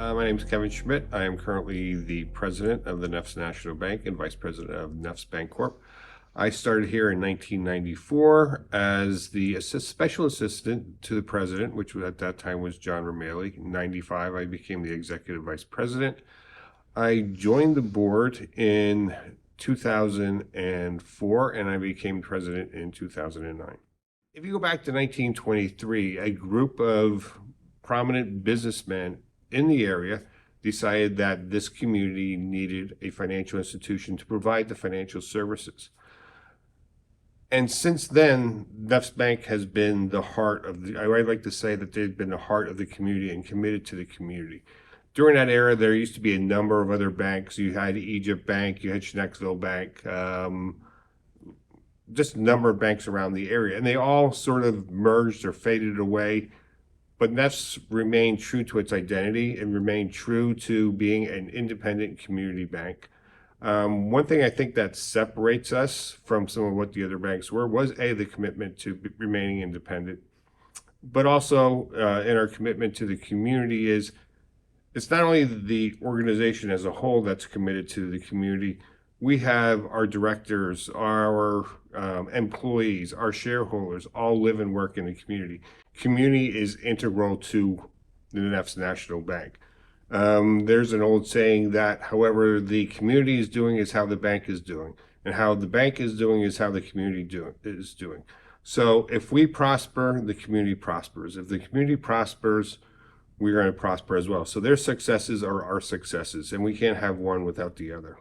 My name is Kevin Schmidt. I am currently the president of the Neffs National Bank and vice president of Neffs Bank Corp. I started here in 1994 as the special assistant to the president, which at that time was John Romali. In 95, I became the executive vice president. I joined the board in 2004 and I became president in 2009. If you go back to 1923, a group of prominent businessmen in the area decided that this community needed a financial institution to provide the financial services. And since then, Neffs Bank has been the heart of the, I like to say that they've been the heart of the community and committed to the community. During that era, there used to be a number of other banks. You had Egypt Bank, you had Schnecksville Bank, just a number of banks around the area. And they all sort of merged or faded away. But Neffs remained true to its identity and remained true to being an independent community bank. One thing I think that separates us from some of what the other banks were was the commitment to remaining independent, but also in our commitment to the community is it's not only the organization as a whole that's committed to the community. We have our directors, our employees, our shareholders all live and work in the community. Community is integral to the Neffs National Bank. There's an old saying that however the community is doing is how the bank is doing, and how the bank is doing is how the community is doing. So if we prosper, the community prospers. If the community prospers, we're going to prosper as well. So their successes are our successes, and we can't have one without the other.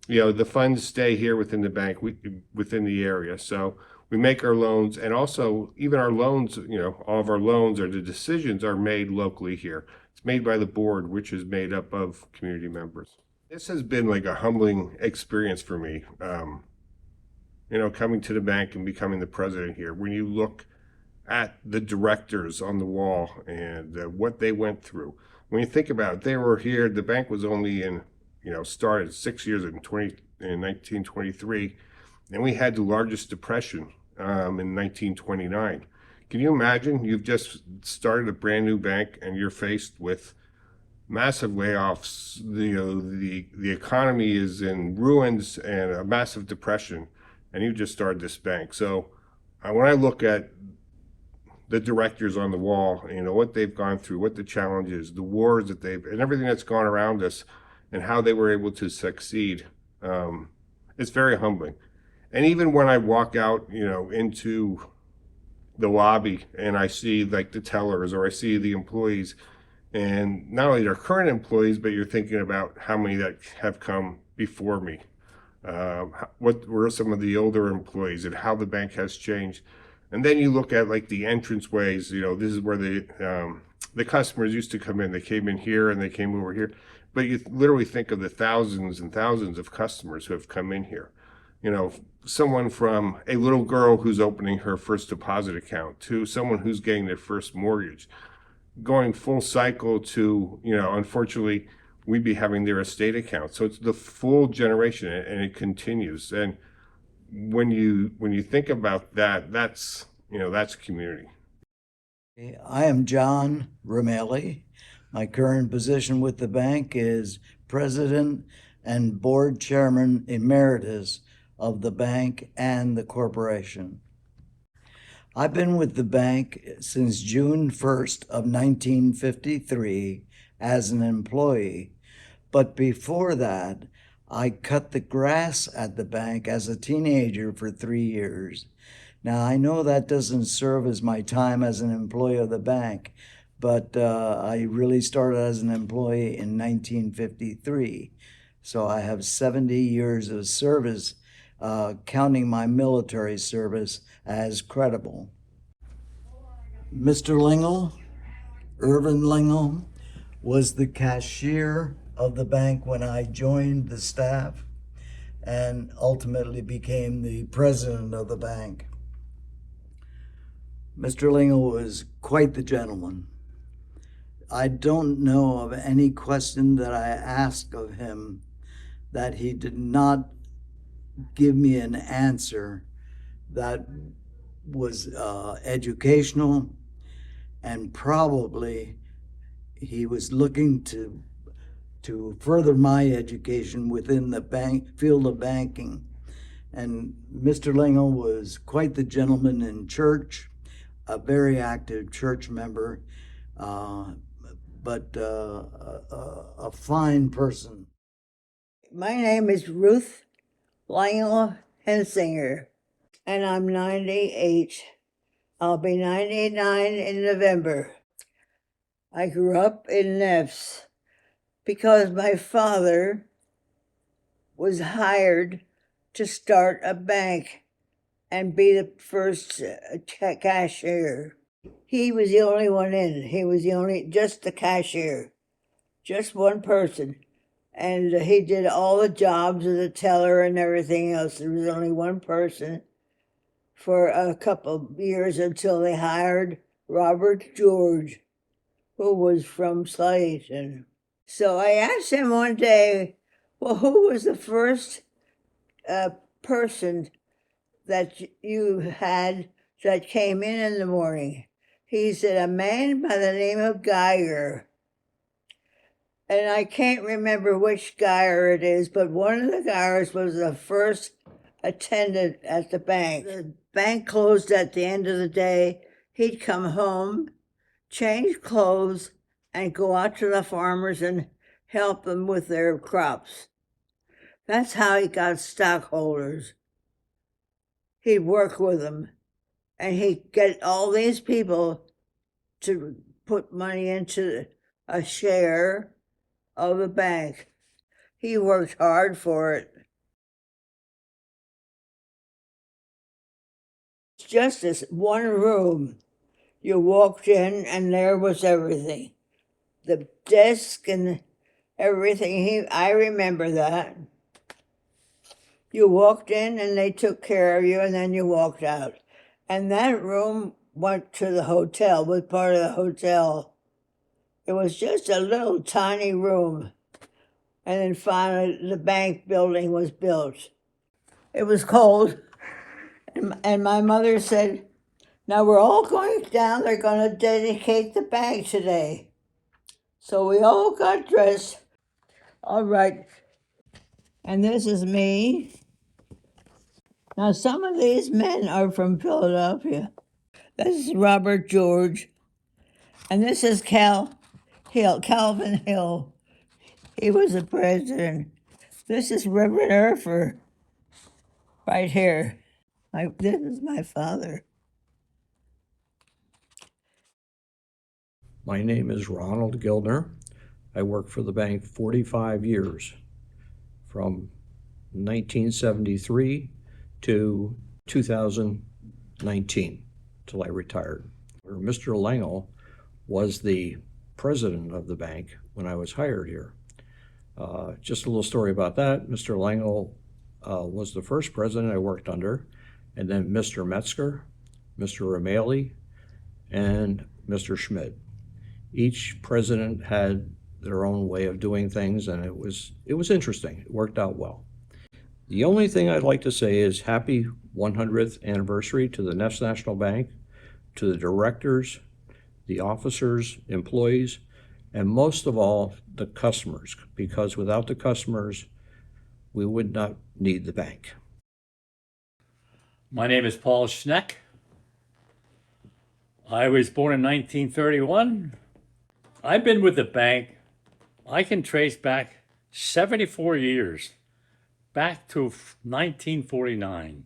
You know, the funds stay here within the bank, within the area. So we make our loans, and also even our loans, you know, all of our loans or the decisions are made locally here. It's made by the board, which is made up of community members. This has been like a humbling experience for me, you know, coming to the bank and becoming the president here. When you look at the directors on the wall and what they went through. When you think about it, they were here, the bank was only started 6 years in 1923, and we had the largest depression in 1929. Can you imagine? You've just started a brand new bank and you're faced with massive layoffs. The economy is in ruins and a massive depression, and you just started this bank. So when I look at the directors on the wall, you know, what they've gone through, what the challenges, the wars that and everything that's gone around us, and how they were able to succeed, it's very humbling. And even when I walk out, you know, into the lobby and I see like the tellers or I see the employees, and not only their current employees, but you're thinking about how many that have come before me. What were some of the older employees and how the bank has changed. And then you look at like the entranceways, you know, this is where the customers used to come in. They came in here and they came over here. But you literally think of the thousands and thousands of customers who have come in here. You know, someone from a little girl who's opening her first deposit account to someone who's getting their first mortgage, going full cycle to, you know, unfortunately, we'd be having their estate account. So it's the full generation and it continues. And when you think about that, that's community. I am John Romali. My current position with the bank is president and board chairman emeritus of the bank and the corporation. I've been with the bank since June 1st of 1953 as an employee, but before that, I cut the grass at the bank as a teenager for 3 years. Now, I know that doesn't serve as my time as an employee of the bank, but I really started as an employee in 1953. So I have 70 years of service, counting my military service as credible. Mr. Lingle, Irvin Lingle, was the cashier of the bank when I joined the staff and ultimately became the president of the bank. Mr. Lingle was quite the gentleman. I don't know of any question that I asked of him that he did not give me an answer that was educational, and probably he was looking to further my education within the field of banking. And Mr. Lingle was quite the gentleman in church, a very active church member, but a fine person. My name is Ruth Lionel Hensinger, and I'm 98. I'll be 99 in November. I grew up in Neffs because my father was hired to start a bank and be the first cashier. He was the only one in. He was just the cashier, just one person. And he did all the jobs of the teller and everything else. There was only one person for a couple of years until they hired Robert George, who was from Slayton. So I asked him one day, well, who was the first person that you had that came in the morning? He said, a man by the name of Geiger. And I can't remember which Geiger it is, but one of the Geigers was the first attendant at the bank. The bank closed at the end of the day. He'd come home, change clothes, and go out to the farmers and help them with their crops. That's how he got stockholders. He'd work with them, and he'd get all these people to put money into a share of the bank. He worked hard for it. It's just this one room. You walked in and there was everything. The desk and everything. I remember that. You walked in and they took care of you, and then you walked out. And that room went to the hotel, was part of the hotel. It was just a little tiny room. And then finally the bank building was built. It was cold. And my mother said, now we're all going down, they're going to dedicate the bank today. So we all got dressed. All right. And this is me. Now some of these men are from Philadelphia. This is Robert George. And this is Calvin Hill. He was the president. This is Reverend Urfer right here. This is my father. My name is Ronald Gildner. I worked for the bank 45 years, from 1973 to 2019, till I retired. Mr. Langle was the president of the bank when I was hired here. Just a little story about that. Mr. Langle was the first president I worked under, and then Mr. Metzger, Mr. Romali, and Mr. Schmidt. Each president had their own way of doing things, and it was interesting. It worked out well. The only thing I'd like to say is happy 100th anniversary to the Neffs National Bank, to the directors, the officers, employees, and most of all, the customers, because without the customers, we would not need the bank. My name is Paul Schneck. I was born in 1931. I've been with the bank, I can trace back 74 years, back to 1949.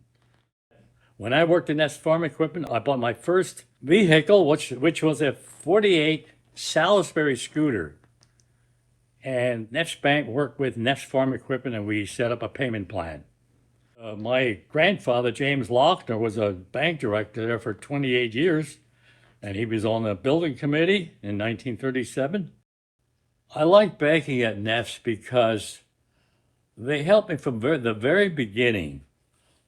When I worked in Neffs Farm Equipment, I bought my first vehicle, which was a 48 Salisbury scooter. And Neffs Bank worked with Neffs Farm Equipment, and we set up a payment plan. My grandfather, James Lochner, was a bank director there for 28 years, and he was on the building committee in 1937. I like banking at Neffs because they helped me from the very beginning.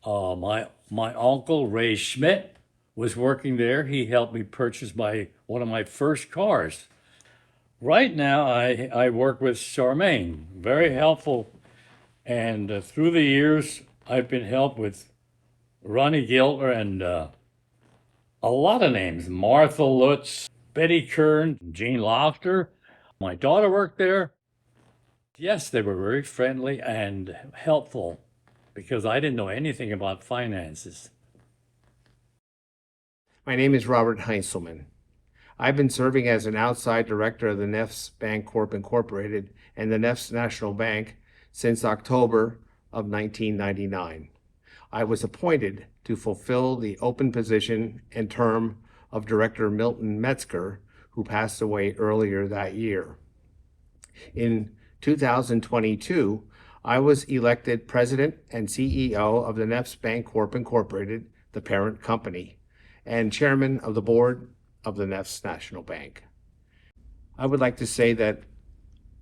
My uncle, Ray Schmidt, was working there. He helped me purchase one of my first cars. Right now, I work with Charmaine, very helpful. And through the years, I've been helped with Ronnie Gilder and a lot of names. Martha Lutz, Betty Kern, Jean Lofter. My daughter worked there. Yes, they were very friendly and helpful because I didn't know anything about finances. My name is Robert Heintzelman. I've been serving as an outside director of the Neffs Bank Corp. Incorporated and the Neffs National Bank since October of 1999. I was appointed to fulfill the open position and term of Director Milton Metzger, who passed away earlier that year. In 2022, I was elected President and CEO of the Neffs Bank Corp. Incorporated, the parent company, and Chairman of the Board of the Neffs National Bank. I would like to say that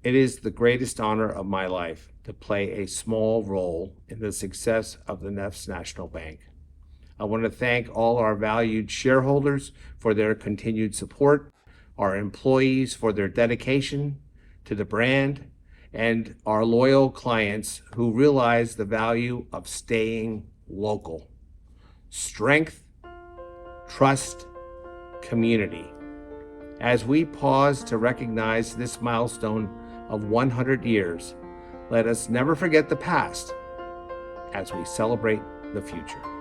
it is the greatest honor of my life to play a small role in the success of the Neffs National Bank. I want to thank all our valued shareholders for their continued support, our employees for their dedication to the brand, and our loyal clients who realize the value of staying local. Strength, trust, community. As we pause to recognize this milestone of 100 years, let us never forget the past as we celebrate the future.